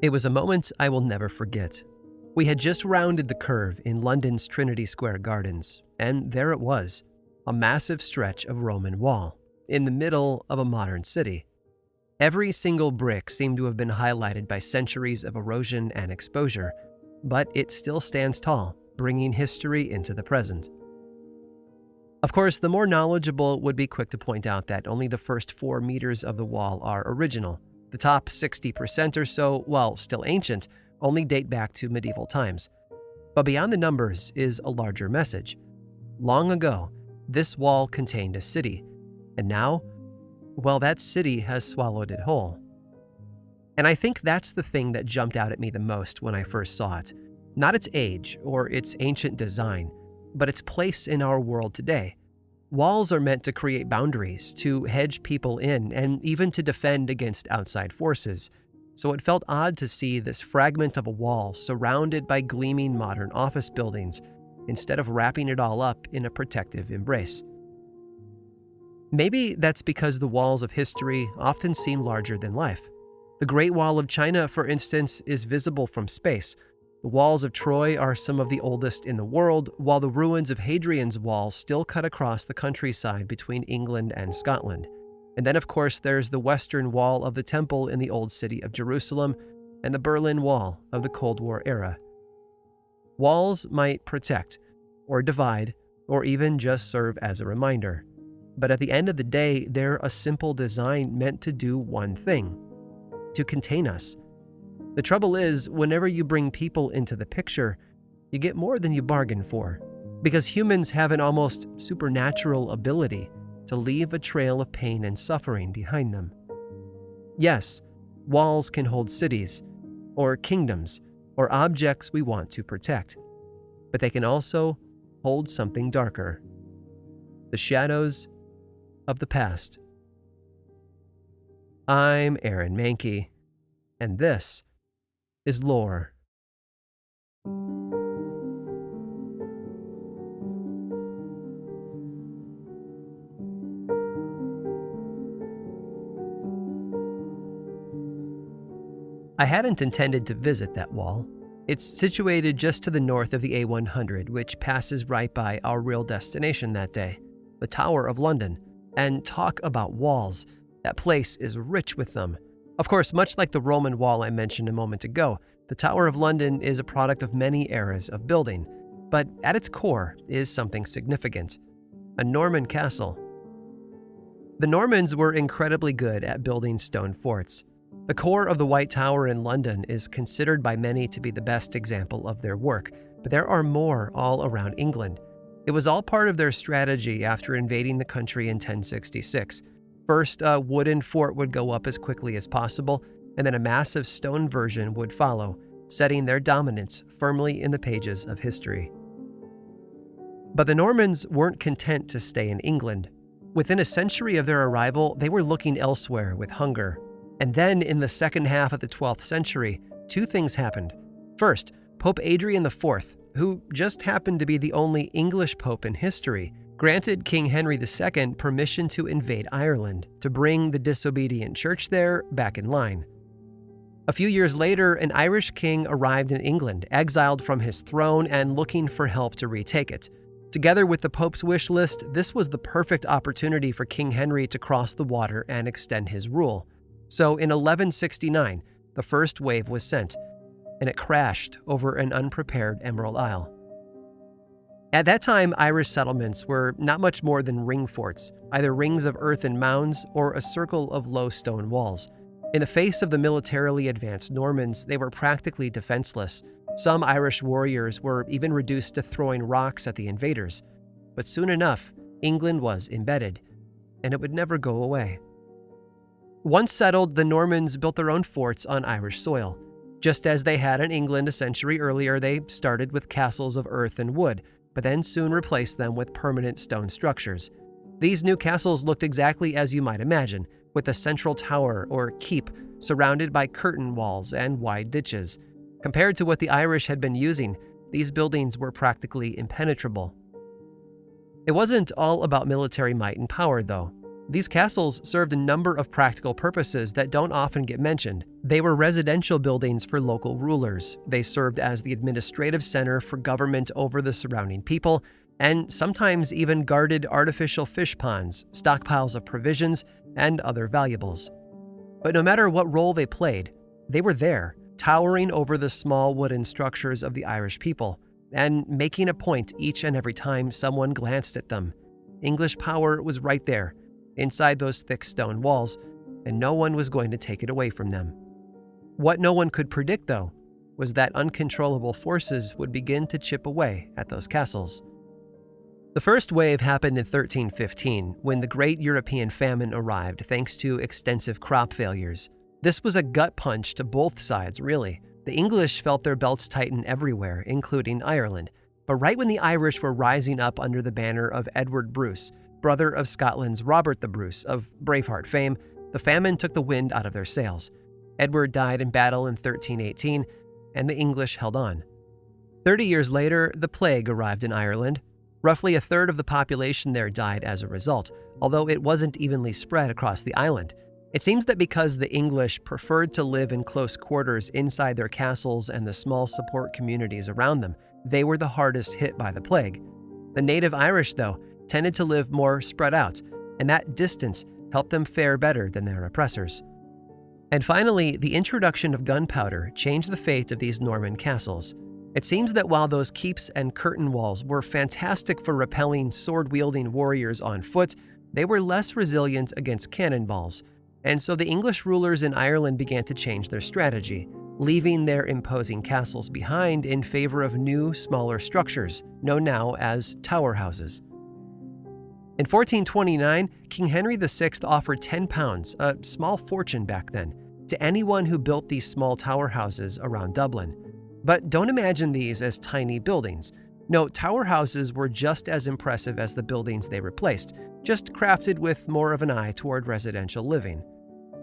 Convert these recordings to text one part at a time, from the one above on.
It was a moment I will never forget. We had just rounded the curve in London's Trinity Square Gardens, and there it was, a massive stretch of Roman wall, in the middle of a modern city. Every single brick seemed to have been highlighted by centuries of erosion and exposure, but it still stands tall, bringing history into the present. Of course, the more knowledgeable would be quick to point out that only the first 4 meters of the wall are original. The top 60% or so, while still ancient, only date back to medieval times. But beyond the numbers is a larger message. Long ago, this wall contained a city, and now, well, that city has swallowed it whole. And I think that's the thing that jumped out at me the most when I first saw it. Not its age or its ancient design, but its place in our world today. Walls are meant to create boundaries, to hedge people in, and even to defend against outside forces. So it felt odd to see this fragment of a wall surrounded by gleaming modern office buildings, instead of wrapping it all up in a protective embrace. Maybe that's because the walls of history often seem larger than life. The Great Wall of China, for instance, is visible from space. The walls of Troy are some of the oldest in the world, while the ruins of Hadrian's Wall still cut across the countryside between England and Scotland. And then, of course, there's the Western Wall of the Temple in the Old City of Jerusalem and the Berlin Wall of the Cold War era. Walls might protect, or divide, or even just serve as a reminder. But at the end of the day, they're a simple design meant to do one thing: to contain us. The trouble is, whenever you bring people into the picture, you get more than you bargain for, because humans have an almost supernatural ability to leave a trail of pain and suffering behind them. Yes, walls can hold cities, or kingdoms, or objects we want to protect, but they can also hold something darker: the shadows of the past. I'm Aaron Mankey, and this is Lore. I hadn't intended to visit that wall. It's situated just to the north of the A100, which passes right by our real destination that day, the Tower of London. And talk about walls, that place is rich with them. Of course, much like the Roman wall I mentioned a moment ago, the Tower of London is a product of many eras of building, but at its core is something significant: a Norman castle. The Normans were incredibly good at building stone forts. The core of the White Tower in London is considered by many to be the best example of their work, but there are more all around England. It was all part of their strategy after invading the country in 1066. First, a wooden fort would go up as quickly as possible, and then a massive stone version would follow, setting their dominance firmly in the pages of history. But the Normans weren't content to stay in England. Within a century of their arrival, they were looking elsewhere with hunger. And then, in the second half of the 12th century, 2 things happened. First, Pope Adrian IV, who just happened to be the only English pope in history, granted King Henry II permission to invade Ireland, to bring the disobedient church there back in line. A few years later, an Irish king arrived in England, exiled from his throne and looking for help to retake it. Together with the Pope's wish list, this was the perfect opportunity for King Henry to cross the water and extend his rule. So in 1169, the first wave was sent, and it crashed over an unprepared Emerald Isle. At that time, Irish settlements were not much more than ring forts, either rings of earthen mounds or a circle of low stone walls. In the face of the militarily advanced Normans, they were practically defenseless. Some Irish warriors were even reduced to throwing rocks at the invaders. But soon enough, England was embedded, and it would never go away. Once settled, the Normans built their own forts on Irish soil. Just as they had in England a century earlier, they started with castles of earth and wood, but then soon replaced them with permanent stone structures. These new castles looked exactly as you might imagine, with a central tower or keep surrounded by curtain walls and wide ditches. Compared to what the Irish had been using, these buildings were practically impenetrable. It wasn't all about military might and power, though. These castles served a number of practical purposes that don't often get mentioned. They were residential buildings for local rulers. They served as the administrative center for government over the surrounding people, and sometimes even guarded artificial fish ponds, stockpiles of provisions, and other valuables. But no matter what role they played, they were there, towering over the small wooden structures of the Irish people, and making a point each and every time someone glanced at them. English power was right there, inside those thick stone walls, and no one was going to take it away from them. What no one could predict, though, was that uncontrollable forces would begin to chip away at those castles. The first wave happened in 1315, when the Great European Famine arrived thanks to extensive crop failures. This was a gut punch to both sides, really. The English felt their belts tighten everywhere, including Ireland. But right when the Irish were rising up under the banner of Edward Bruce, brother of Scotland's Robert the Bruce of Braveheart fame, the famine took the wind out of their sails. Edward died in battle in 1318, and the English held on. 30 years later, the plague arrived in Ireland. Roughly a third of the population there died as a result, although it wasn't evenly spread across the island. It seems that because the English preferred to live in close quarters inside their castles and the small support communities around them, they were the hardest hit by the plague. The native Irish, though, tended to live more spread out, and that distance helped them fare better than their oppressors. And finally, the introduction of gunpowder changed the fate of these Norman castles. It seems that while those keeps and curtain walls were fantastic for repelling sword-wielding warriors on foot, they were less resilient against cannonballs, and so the English rulers in Ireland began to change their strategy, leaving their imposing castles behind in favor of new, smaller structures, known now as tower houses. In 1429, King Henry VI offered £10, a small fortune back then, to anyone who built these small tower houses around Dublin. But don't imagine these as tiny buildings. No, tower houses were just as impressive as the buildings they replaced, just crafted with more of an eye toward residential living.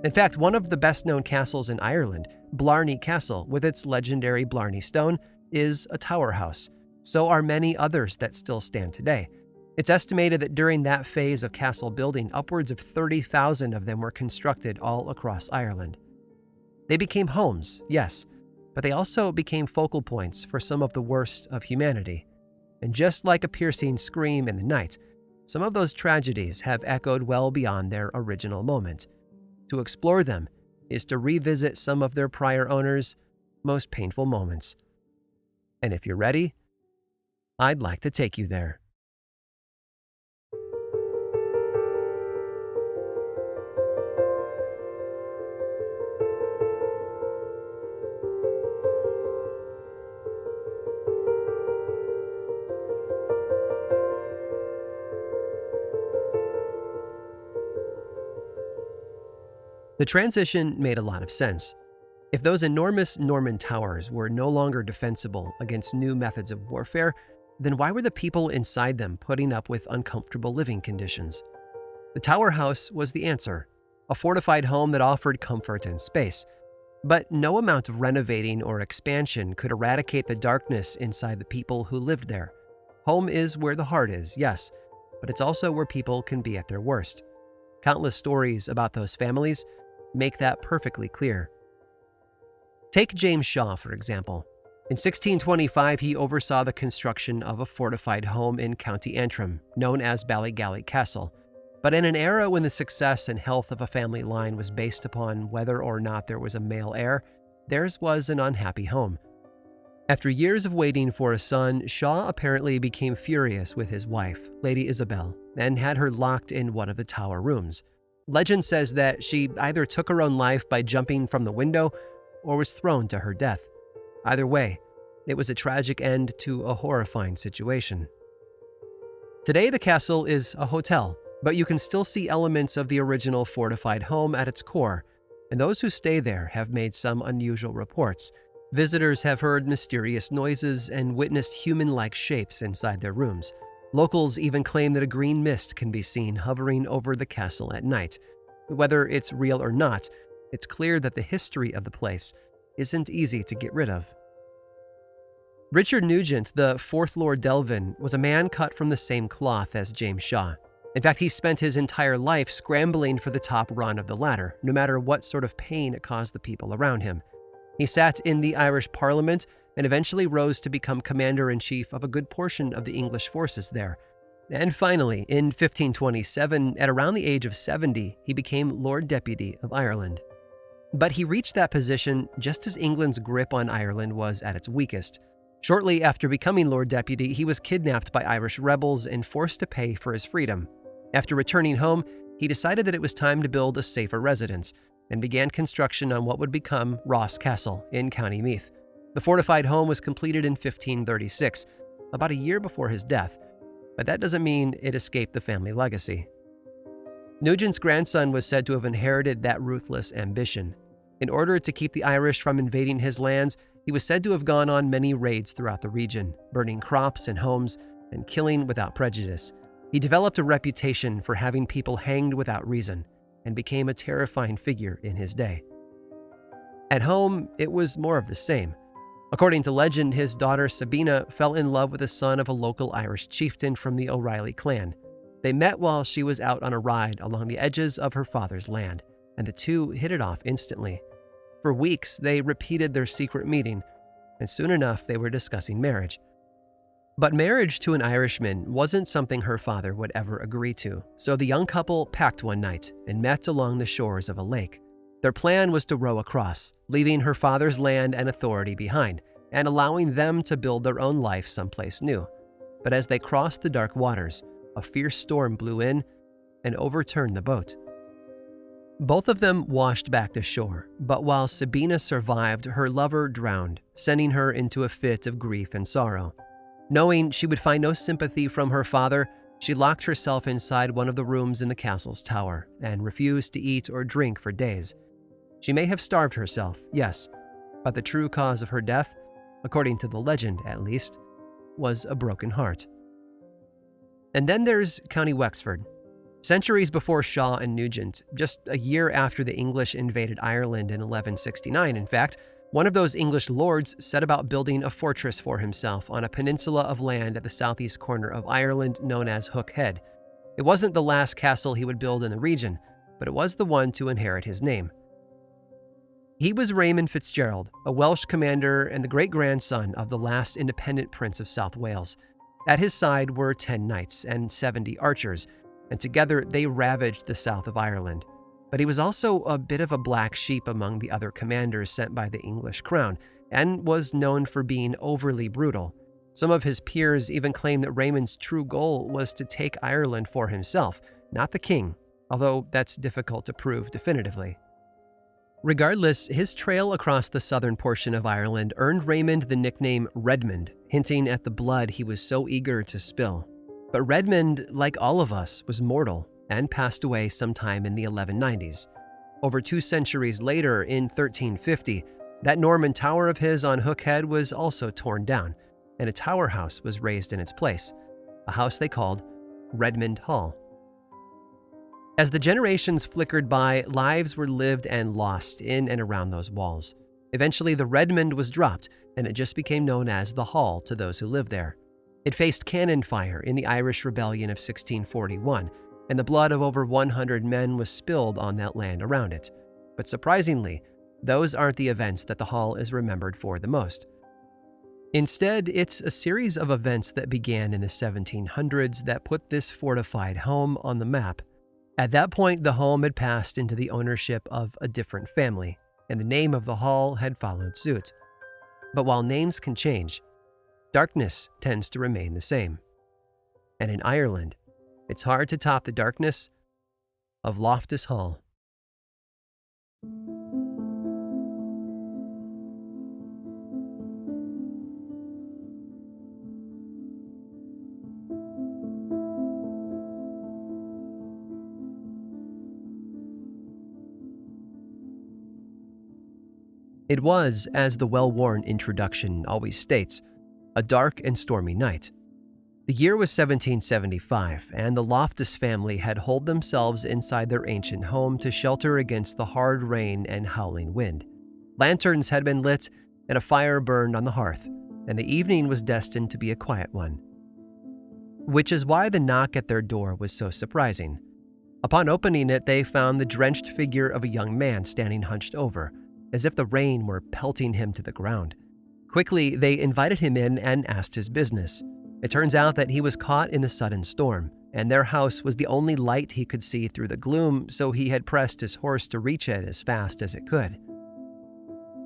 In fact, one of the best-known castles in Ireland, Blarney Castle, with its legendary Blarney Stone, is a tower house. So are many others that still stand today. It's estimated that during that phase of castle building, upwards of 30,000 of them were constructed all across Ireland. They became homes, yes, but they also became focal points for some of the worst of humanity. And just like a piercing scream in the night, some of those tragedies have echoed well beyond their original moment. To explore them is to revisit some of their prior owners' most painful moments. And if you're ready, I'd like to take you there. The transition made a lot of sense. If those enormous Norman towers were no longer defensible against new methods of warfare, then why were the people inside them putting up with uncomfortable living conditions? The tower house was the answer, a fortified home that offered comfort and space. But no amount of renovating or expansion could eradicate the darkness inside the people who lived there. Home is where the heart is, yes, but it's also where people can be at their worst. Countless stories about those families make that perfectly clear. Take James Shaw, for example. In 1625, he oversaw the construction of a fortified home in County Antrim, known as Ballygalley Castle. But in an era when the success and health of a family line was based upon whether or not there was a male heir, theirs was an unhappy home. After years of waiting for a son, Shaw apparently became furious with his wife, Lady Isabel, and had her locked in one of the tower rooms. Legend says that she either took her own life by jumping from the window or was thrown to her death. Either way, it was a tragic end to a horrifying situation. Today, the castle is a hotel, but you can still see elements of the original fortified home at its core, and those who stay there have made some unusual reports. Visitors have heard mysterious noises and witnessed human-like shapes inside their rooms. Locals even claim that a green mist can be seen hovering over the castle at night. Whether it's real or not, it's clear that the history of the place isn't easy to get rid of. Richard Nugent, the fourth Lord Delvin, was a man cut from the same cloth as James Shaw. In fact, he spent his entire life scrambling for the top run of the ladder, no matter what sort of pain it caused the people around him. He sat in the Irish Parliament and eventually rose to become commander-in-chief of a good portion of the English forces there. And finally, in 1527, at around the age of 70, he became Lord Deputy of Ireland. But he reached that position just as England's grip on Ireland was at its weakest. Shortly after becoming Lord Deputy, he was kidnapped by Irish rebels and forced to pay for his freedom. After returning home, he decided that it was time to build a safer residence and began construction on what would become Ross Castle in County Meath. The fortified home was completed in 1536, about a year before his death, but that doesn't mean it escaped the family legacy. Nugent's grandson was said to have inherited that ruthless ambition. In order to keep the Irish from invading his lands, he was said to have gone on many raids throughout the region, burning crops and homes and killing without prejudice. He developed a reputation for having people hanged without reason and became a terrifying figure in his day. At home, it was more of the same. According to legend, his daughter Sabina fell in love with the son of a local Irish chieftain from the O'Reilly clan. They met while she was out on a ride along the edges of her father's land, and the two hit it off instantly. For weeks, they repeated their secret meeting, and soon enough, they were discussing marriage. But marriage to an Irishman wasn't something her father would ever agree to, so the young couple packed one night and met along the shores of a lake. Their plan was to row across, leaving her father's land and authority behind, and allowing them to build their own life someplace new. But as they crossed the dark waters, a fierce storm blew in and overturned the boat. Both of them washed back to shore, but while Sabina survived, her lover drowned, sending her into a fit of grief and sorrow. Knowing she would find no sympathy from her father, she locked herself inside one of the rooms in the castle's tower and refused to eat or drink for days. She may have starved herself, yes, but the true cause of her death, according to the legend at least, was a broken heart. And then there's County Wexford. Centuries before Shaw and Nugent, just a year after the English invaded Ireland in 1169, in fact, one of those English lords set about building a fortress for himself on a peninsula of land at the southeast corner of Ireland known as Hook Head. It wasn't the last castle he would build in the region, but it was the one to inherit his name. He was Raymond Fitzgerald, a Welsh commander and the great-grandson of the last independent Prince of South Wales. At his side were 10 knights and 70 archers, and together they ravaged the south of Ireland. But he was also a bit of a black sheep among the other commanders sent by the English crown, and was known for being overly brutal. Some of his peers even claimed that Raymond's true goal was to take Ireland for himself, not the king, although that's difficult to prove definitively. Regardless, his trail across the southern portion of Ireland earned Raymond the nickname Redmond, hinting at the blood he was so eager to spill. But Redmond, like all of us, was mortal and passed away sometime in the 1190s. Over 2 centuries later, in 1350, that Norman tower of his on Hook Head was also torn down, and a tower house was raised in its place, a house they called Redmond Hall. As the generations flickered by, lives were lived and lost in and around those walls. Eventually, the Redmond was dropped, and it just became known as the Hall to those who lived there. It faced cannon fire in the Irish Rebellion of 1641, and the blood of over 100 men was spilled on that land around it. But surprisingly, those aren't the events that the Hall is remembered for the most. Instead, it's a series of events that began in the 1700s that put this fortified home on the map. At that point, the home had passed into the ownership of a different family, and the name of the hall had followed suit. But while names can change, darkness tends to remain the same. And in Ireland, it's hard to top the darkness of Loftus Hall. It was, as the well-worn introduction always states, a dark and stormy night. The year was 1775, and the Loftus family had holed themselves inside their ancient home to shelter against the hard rain and howling wind. Lanterns had been lit, and a fire burned on the hearth, and the evening was destined to be a quiet one. which is why the knock at their door was so surprising. Upon opening it, they found the drenched figure of a young man standing hunched over, as if the rain were pelting him to the ground. Quickly, they invited him in and asked his business. It turns out that he was caught in the sudden storm, and their house was the only light he could see through the gloom, so he had pressed his horse to reach it as fast as it could.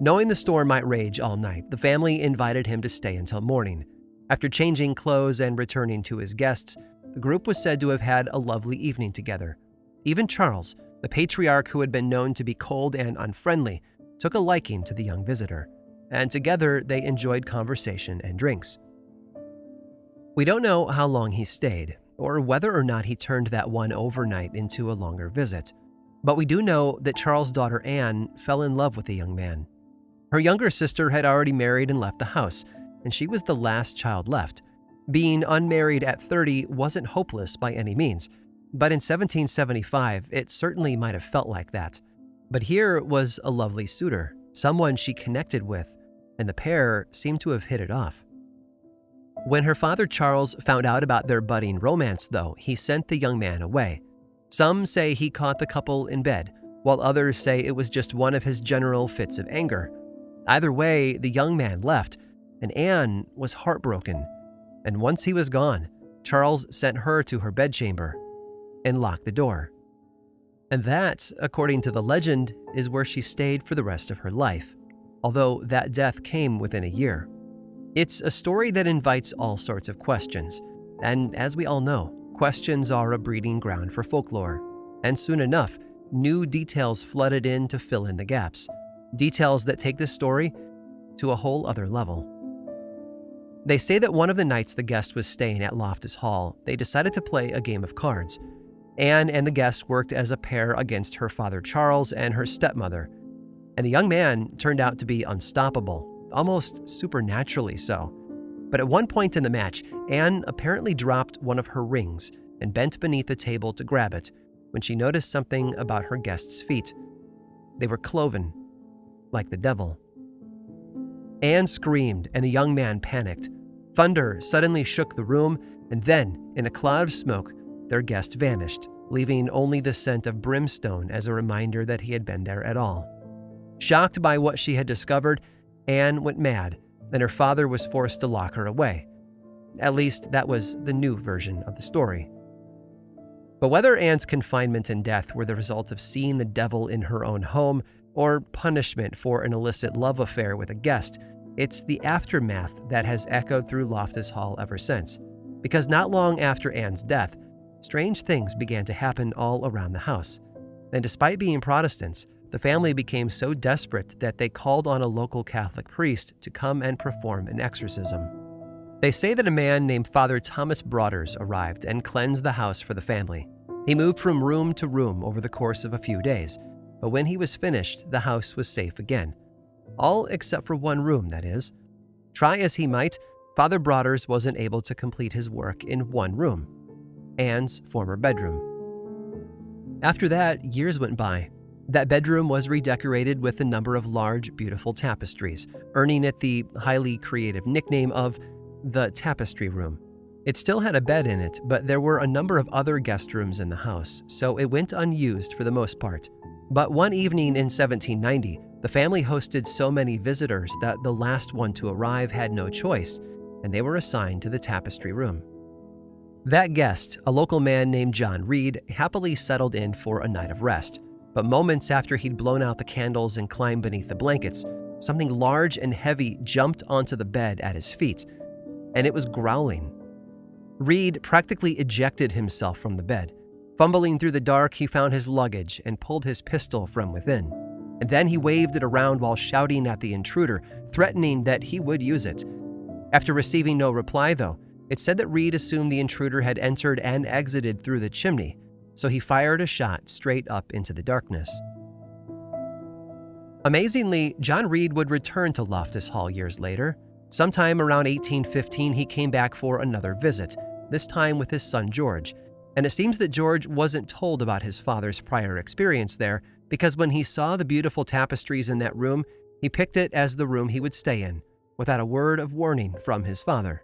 Knowing the storm might rage all night, the family invited him to stay until morning. After changing clothes and returning to his guests, the group was said to have had a lovely evening together. Even Charles, the patriarch who had been known to be cold and unfriendly, took a liking to the young visitor, and together they enjoyed conversation and drinks. We don't know how long he stayed, or whether or not he turned that one overnight into a longer visit, but we do know that Charles' daughter Anne fell in love with the young man. Her younger sister had already married and left the house, and she was the last child left. Being unmarried at 30 wasn't hopeless by any means, but in 1775 it certainly might have felt like that. But here was a lovely suitor, someone she connected with, and the pair seemed to have hit it off. When her father Charles found out about their budding romance, though, he sent the young man away. Some say he caught the couple in bed, while others say it was just one of his general fits of anger. Either way, the young man left, and Anne was heartbroken. And once he was gone, Charles sent her to her bedchamber and locked the door. And that, according to the legend, is where she stayed for the rest of her life, although that death came within a year. It's a story that invites all sorts of questions, and as we all know, questions are a breeding ground for folklore. And soon enough, new details flooded in to fill in the gaps, details that take the story to a whole other level. They say that one of the nights the guest was staying at Loftus Hall, they decided to play a game of cards. Anne and the guest worked as a pair against her father Charles and her stepmother, and the young man turned out to be unstoppable, almost supernaturally so. But at one point in the match, Anne apparently dropped one of her rings and bent beneath the table to grab it when she noticed something about her guest's feet. They were cloven, like the devil. Anne screamed, and the young man panicked. Thunder suddenly shook the room, and then, in a cloud of smoke, their guest vanished, leaving only the scent of brimstone as a reminder that he had been there at all. Shocked by what she had discovered, Anne went mad, and her father was forced to lock her away. At least, that was the new version of the story. But whether Anne's confinement and death were the result of seeing the devil in her own home, or punishment for an illicit love affair with a guest, it's the aftermath that has echoed through Loftus Hall ever since. Because not long after Anne's death, strange things began to happen all around the house. And despite being Protestants, the family became so desperate that they called on a local Catholic priest to come and perform an exorcism. They say that a man named Father Thomas Broaders arrived and cleansed the house for the family. He moved from room to room over the course of a few days, but when he was finished, the house was safe again. All except for one room, that is. Try as he might, Father Broaders wasn't able to complete his work in one room, Anne's former bedroom. After that, years went by. That bedroom was redecorated with a number of large, beautiful tapestries, earning it the highly creative nickname of the Tapestry Room. It still had a bed in it, but there were a number of other guest rooms in the house, so it went unused for the most part. But one evening in 1790, the family hosted so many visitors that the last one to arrive had no choice, and they were assigned to the Tapestry Room. That guest, a local man named John Reed, happily settled in for a night of rest. But moments after he'd blown out the candles and climbed beneath the blankets, something large and heavy jumped onto the bed at his feet, and it was growling. Reed practically ejected himself from the bed. Fumbling through the dark, he found his luggage and pulled his pistol from within. And then he waved it around while shouting at the intruder, threatening that he would use it. After receiving no reply, though, it said that Reed assumed the intruder had entered and exited through the chimney, so he fired a shot straight up into the darkness. Amazingly, John Reed would return to Loftus Hall years later. Sometime around 1815, he came back for another visit, this time with his son George. And it seems that George wasn't told about his father's prior experience there, because when he saw the beautiful tapestries in that room, he picked it as the room he would stay in, without a word of warning from his father.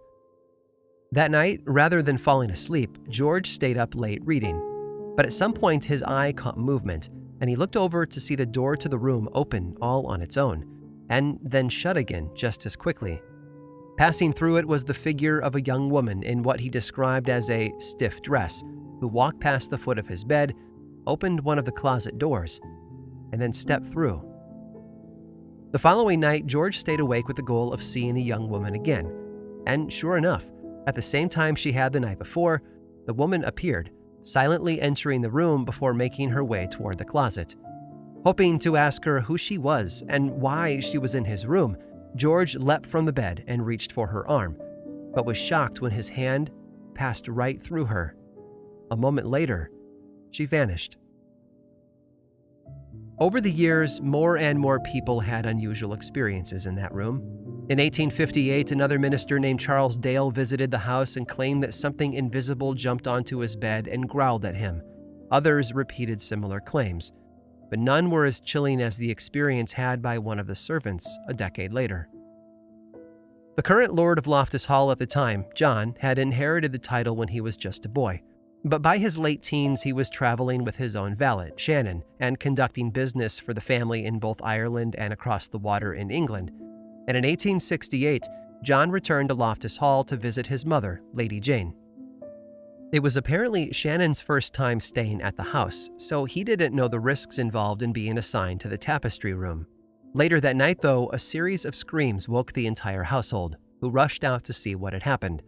That night, rather than falling asleep, George stayed up late reading. But at some point, his eye caught movement, and he looked over to see the door to the room open all on its own, and then shut again just as quickly. Passing through it was the figure of a young woman in what he described as a stiff dress, who walked past the foot of his bed, opened one of the closet doors, and then stepped through. The following night, George stayed awake with the goal of seeing the young woman again, and sure enough, at the same time she had the night before, the woman appeared, silently entering the room before making her way toward the closet. Hoping to ask her who she was and why she was in his room, George leapt from the bed and reached for her arm, but was shocked when his hand passed right through her. A moment later, she vanished. Over the years, more and more people had unusual experiences in that room. In 1858, another minister named Charles Dale visited the house and claimed that something invisible jumped onto his bed and growled at him. Others repeated similar claims, but none were as chilling as the experience had by one of the servants a decade later. The current Lord of Loftus Hall at the time, John, had inherited the title when he was just a boy. But by his late teens, he was traveling with his own valet, Shannon, and conducting business for the family in both Ireland and across the water in England. And in 1868, John returned to Loftus Hall to visit his mother, Lady Jane. It was apparently Shannon's first time staying at the house, so he didn't know the risks involved in being assigned to the tapestry room. Later that night, though, a series of screams woke the entire household, who rushed out to see what had happened.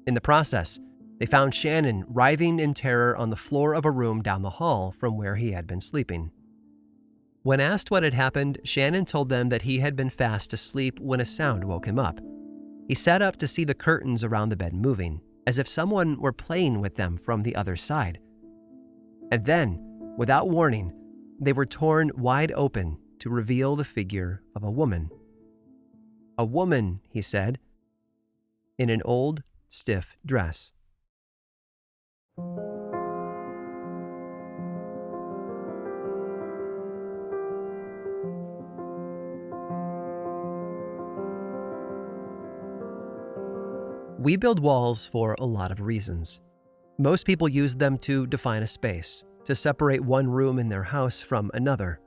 In the process, they found Shannon writhing in terror on the floor of a room down the hall from where he had been sleeping. When asked what had happened, Shannon told them that he had been fast asleep when a sound woke him up. He sat up to see the curtains around the bed moving, as if someone were playing with them from the other side. And then, without warning, they were torn wide open to reveal the figure of a woman. A woman, he said, in an old, stiff dress. We build walls for a lot of reasons. Most people use them to define a space, to separate one room in their house from another.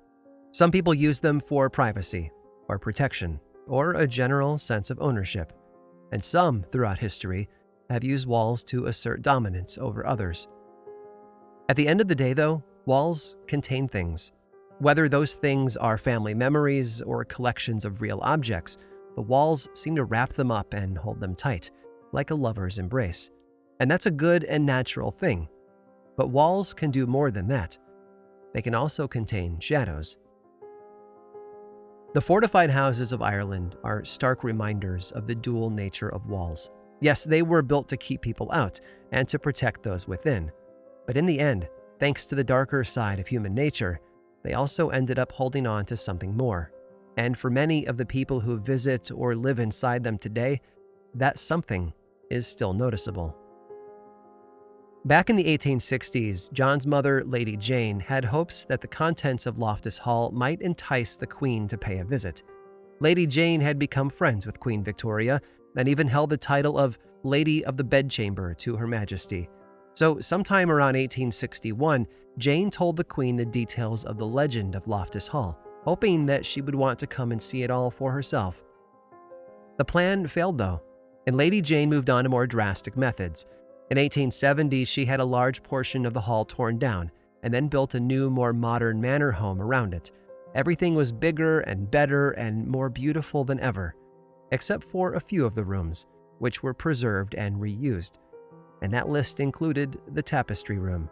Some people use them for privacy, or protection, or a general sense of ownership. And some, throughout history, have used walls to assert dominance over others. At the end of the day, though, walls contain things. Whether those things are family memories or collections of real objects, the walls seem to wrap them up and hold them tight, like a lover's embrace. And that's a good and natural thing. But walls can do more than that. They can also contain shadows. The fortified houses of Ireland are stark reminders of the dual nature of walls. Yes, they were built to keep people out and to protect those within. But in the end, thanks to the darker side of human nature, they also ended up holding on to something more. And for many of the people who visit or live inside them today, that something is still noticeable. Back in the 1860s, John's mother, Lady Jane, had hopes that the contents of Loftus Hall might entice the Queen to pay a visit. Lady Jane had become friends with Queen Victoria and even held the title of Lady of the Bedchamber to Her Majesty. So sometime around 1861, Jane told the Queen the details of the legend of Loftus Hall, hoping that she would want to come and see it all for herself. The plan failed, though, and Lady Jane moved on to more drastic methods. In 1870, she had a large portion of the hall torn down and then built a new, more modern manor home around it. Everything was bigger and better and more beautiful than ever, except for a few of the rooms, which were preserved and reused. And that list included the tapestry room.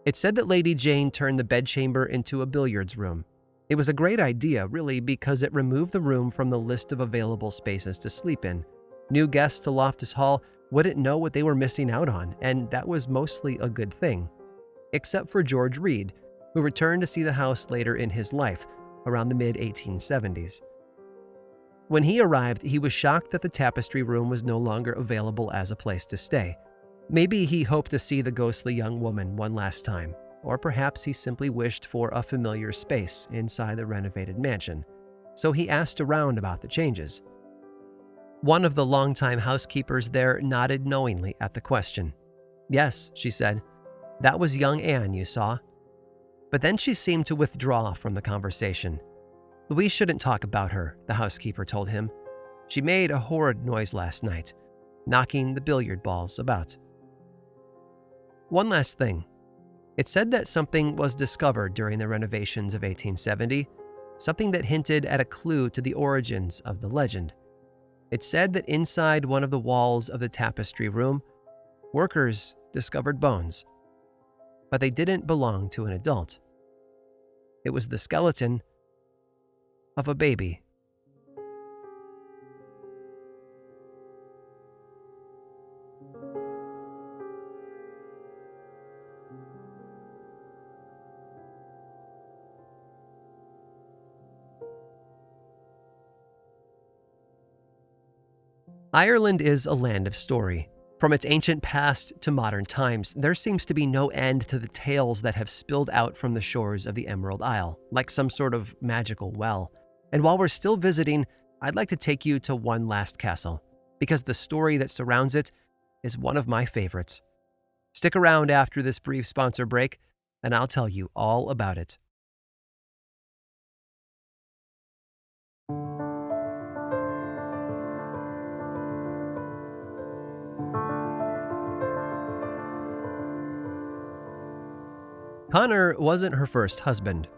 It's said that Lady Jane turned the bedchamber into a billiards room. It was a great idea, really, because it removed the room from the list of available spaces to sleep in. New guests to Loftus Hall wouldn't know what they were missing out on, and that was mostly a good thing. Except for George Reed, who returned to see the house later in his life, around the mid-1870s. When he arrived, he was shocked that the tapestry room was no longer available as a place to stay. Maybe he hoped to see the ghostly young woman one last time, or perhaps he simply wished for a familiar space inside the renovated mansion. So he asked around about the changes. One of the longtime housekeepers there nodded knowingly at the question. "Yes," she said, "that was young Anne you saw." But then she seemed to withdraw from the conversation. "We shouldn't talk about her," the housekeeper told him. "She made a horrid noise last night, knocking the billiard balls about." One last thing. It's said that something was discovered during the renovations of 1870, something that hinted at a clue to the origins of the legend. It's said that inside one of the walls of the tapestry room, workers discovered bones. But they didn't belong to an adult. It was the skeleton of a baby. Ireland is a land of story. From its ancient past to modern times, there seems to be no end to the tales that have spilled out from the shores of the Emerald Isle, like some sort of magical well. And while we're still visiting, I'd like to take you to one last castle, because the story that surrounds it is one of my favorites. Stick around after this brief sponsor break, and I'll tell you all about it. Connor wasn't her first husband.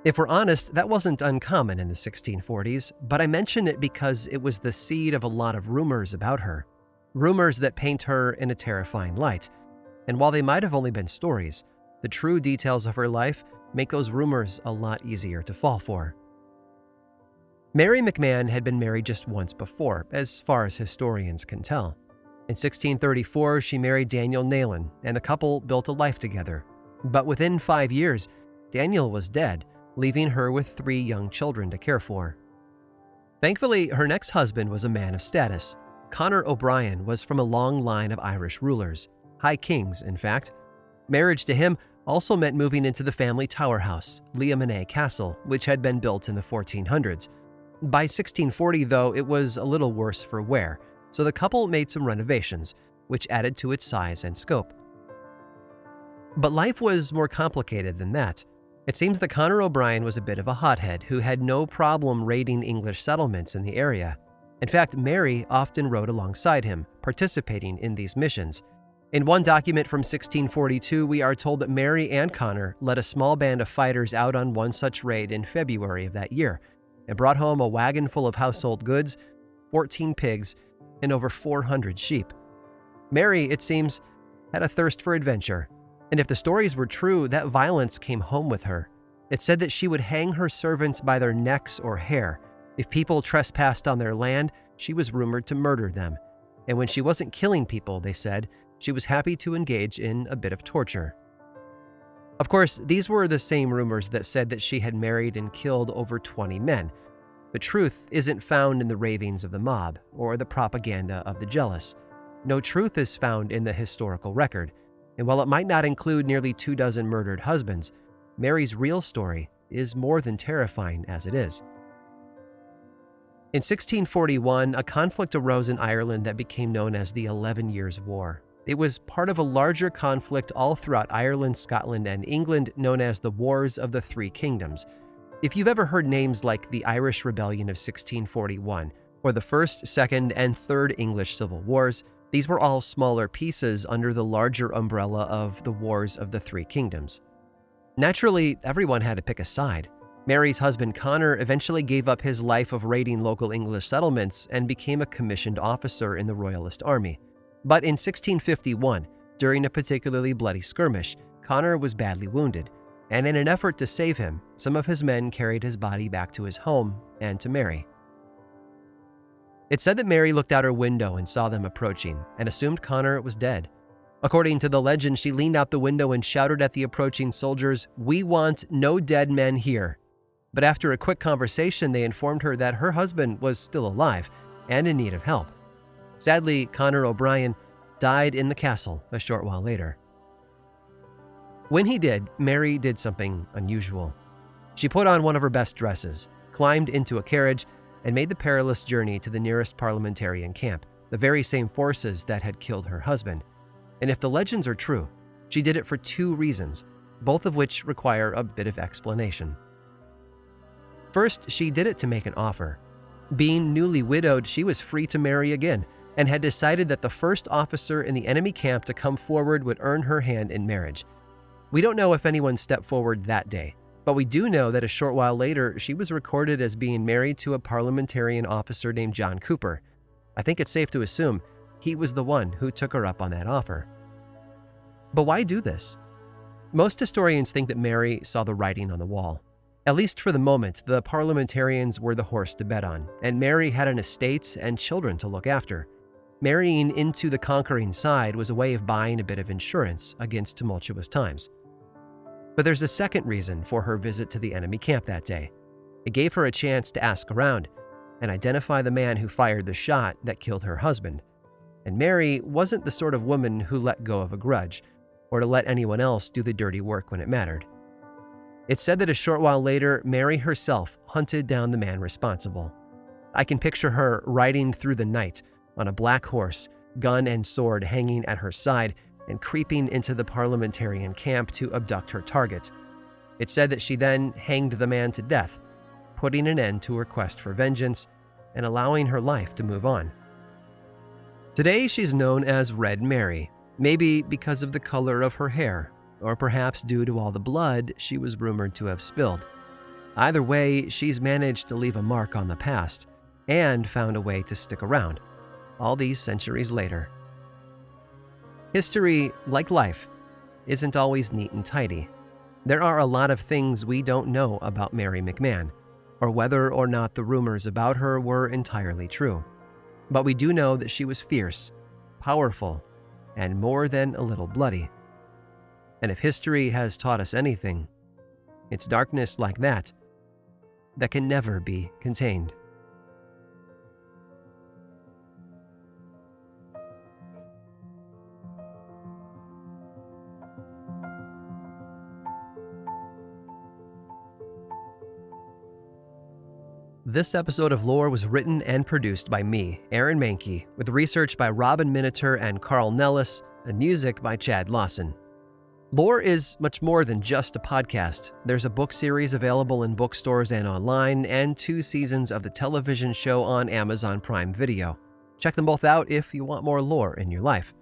If we're honest, that wasn't uncommon in the 1640s, but I mention it because it was the seed of a lot of rumors about her. Rumors that paint her in a terrifying light. And while they might have only been stories, the true details of her life make those rumors a lot easier to fall for. Mary McMahon had been married just once before, as far as historians can tell. In 1634, she married Daniel Nayland, and the couple built a life together. But within 5 years, Daniel was dead, leaving her with 3 young children to care for. Thankfully, her next husband was a man of status. Conor O'Brien was from a long line of Irish rulers, high kings, in fact. Marriage to him also meant moving into the family tower house, Leamanay Castle, which had been built in the 1400s. By 1640, though, it was a little worse for wear, so the couple made some renovations, which added to its size and scope. But life was more complicated than that. It seems that Conor O'Brien was a bit of a hothead who had no problem raiding English settlements in the area. In fact, Mary often rode alongside him, participating in these missions. In one document from 1642, we are told that Mary and Conor led a small band of fighters out on one such raid in February of that year, and brought home a wagon full of household goods, 14 pigs, and over 400 sheep. Mary, it seems, had a thirst for adventure. And if the stories were true, that violence came home with her. It said that she would hang her servants by their necks or hair. If people trespassed on their land, she was rumored to murder them. And when she wasn't killing people, they said, she was happy to engage in a bit of torture. Of course, these were the same rumors that said that she had married and killed over 20 men. But truth isn't found in the ravings of the mob or the propaganda of the jealous. No truth is found in the historical record. And while it might not include nearly 24 murdered husbands, Mary's real story is more than terrifying as it is. In 1641, a conflict arose in Ireland that became known as the 11 Years' War. It was part of a larger conflict all throughout Ireland, Scotland, and England known as the Wars of the Three Kingdoms. If you've ever heard names like the Irish Rebellion of 1641, or the First, Second, and Third English Civil Wars, these were all smaller pieces under the larger umbrella of the Wars of the Three Kingdoms. Naturally, everyone had to pick a side. Mary's husband Conor eventually gave up his life of raiding local English settlements and became a commissioned officer in the Royalist Army. But in 1651, during a particularly bloody skirmish, Conor was badly wounded, and in an effort to save him, some of his men carried his body back to his home and to Mary. It said that Mary looked out her window and saw them approaching, and assumed Conor was dead. According to the legend, she leaned out the window and shouted at the approaching soldiers, "We want no dead men here." But after a quick conversation, they informed her that her husband was still alive and in need of help. Sadly, Conor O'Brien died in the castle a short while later. When he did, Mary did something unusual. She put on one of her best dresses, climbed into a carriage, and made the perilous journey to the nearest parliamentarian camp, the very same forces that had killed her husband. And if the legends are true, she did it for two reasons, both of which require a bit of explanation. First, she did it to make an offer. Being newly widowed, she was free to marry again, and had decided that the first officer in the enemy camp to come forward would earn her hand in marriage. We don't know if anyone stepped forward that day, but we do know that a short while later, she was recorded as being married to a parliamentarian officer named John Cooper. I think it's safe to assume he was the one who took her up on that offer. But why do this? Most historians think that Mary saw the writing on the wall. At least for the moment, the parliamentarians were the horse to bet on, and Mary had an estate and children to look after. Marrying into the conquering side was a way of buying a bit of insurance against tumultuous times. But there's a second reason for her visit to the enemy camp that day. It gave her a chance to ask around and identify the man who fired the shot that killed her husband. And Mary wasn't the sort of woman who let go of a grudge, or to let anyone else do the dirty work when it mattered. It's said that a short while later, Mary herself hunted down the man responsible. I can picture her riding through the night on a black horse, gun and sword hanging at her side, and creeping into the parliamentarian camp to abduct her target. It's said that she then hanged the man to death, putting an end to her quest for vengeance and allowing her life to move on. Today, she's known as Red Mary, maybe because of the color of her hair, or perhaps due to all the blood she was rumored to have spilled. Either way, she's managed to leave a mark on the past and found a way to stick around, all these centuries later. History, like life, isn't always neat and tidy. There are a lot of things we don't know about Mary McMahon, or whether or not the rumors about her were entirely true. But we do know that she was fierce, powerful, and more than a little bloody. And if history has taught us anything, it's darkness like that can never be contained. This episode of Lore was written and produced by me, Aaron Mahnke, with research by Robin Miniter and Carl Nellis, and music by Chad Lawson. Lore is much more than just a podcast. There's a book series available in bookstores and online, and 2 seasons of the television show on Amazon Prime Video. Check them both out if you want more lore in your life.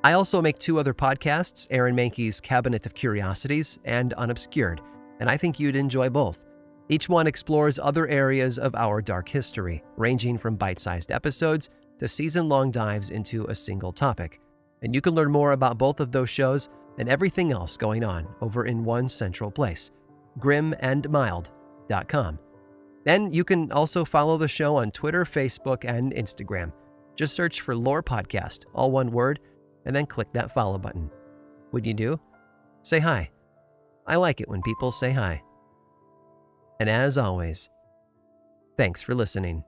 I also make 2 other podcasts, Aaron Mahnke's Cabinet of Curiosities and Unobscured, and I think you'd enjoy both. Each one explores other areas of our dark history, ranging from bite-sized episodes to season-long dives into a single topic. And you can learn more about both of those shows and everything else going on over in one central place, grimandmild.com. And you can also follow the show on Twitter, Facebook, and Instagram. Just search for Lore Podcast, all one word, and then click that follow button. When you do, say hi. I like it when people say hi. And as always, thanks for listening.